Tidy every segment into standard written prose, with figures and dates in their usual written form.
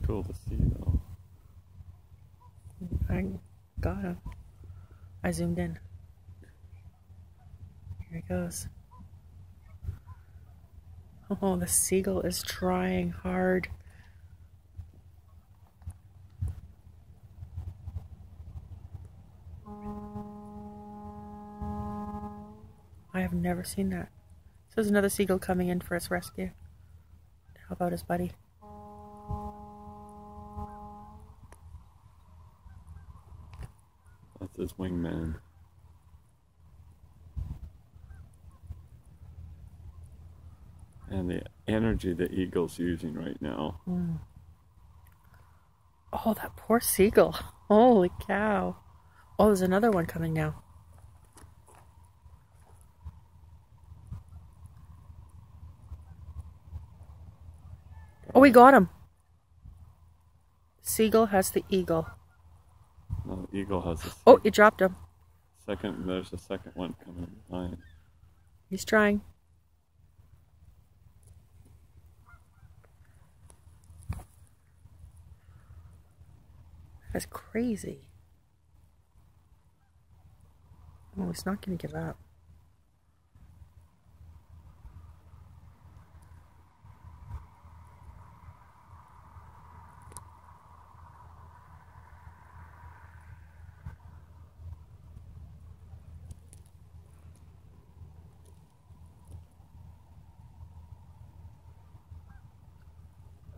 cool to see though. I got him. I zoomed in. Here he goes. Oh, the seagull is trying hard. I have never seen that. So there's another seagull coming in for its rescue to help out his buddy. That's his wingman. And the energy the eagle's using right now. Mm. Oh, that poor seagull. Holy cow. Oh, there's another one coming now. Oh, we got him. Seagull has the eagle. No, the eagle has a Oh, you dropped him. second. There's a second one coming behind. He's trying. That's crazy. Oh, he's not going to give up.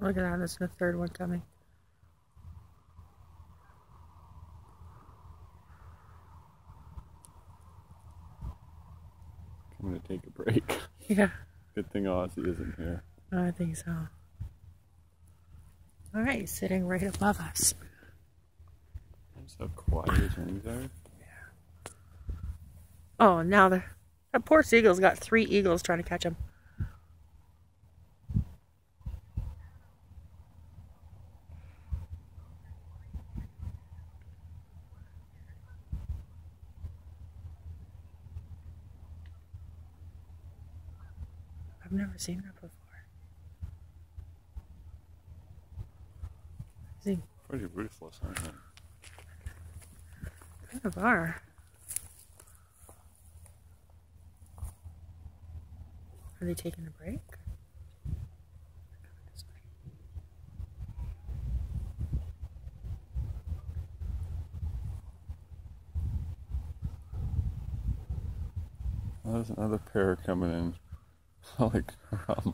Look at that, there's a third one coming. I'm gonna take a break. Yeah. Good thing Ozzy isn't here. I think so. Alright, he's sitting right above us. That's how quiet his wings are. Yeah. Oh, now that poor seagull's got 3 eagles trying to catch him. I've never seen that before. See, Pretty ruthless, aren't they? kind of are. Are they taking a break? Oh, there's another pair coming in. Holy crap.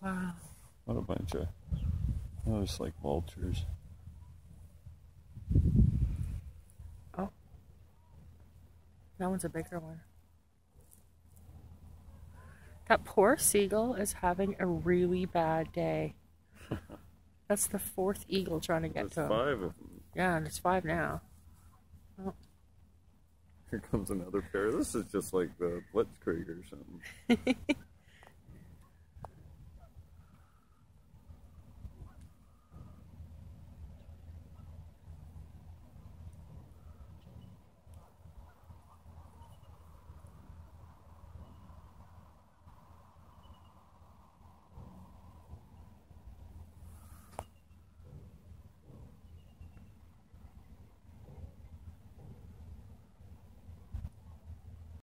Wow. What a bunch of... Oh, it's like vultures. Oh. That one's a bigger one. That poor seagull is having a really bad day. That's the 4th eagle trying to get to him. 5 of them. Yeah, and it's 5 now. Oh. Here comes another pair. This is just like the Blitzkrieg or something.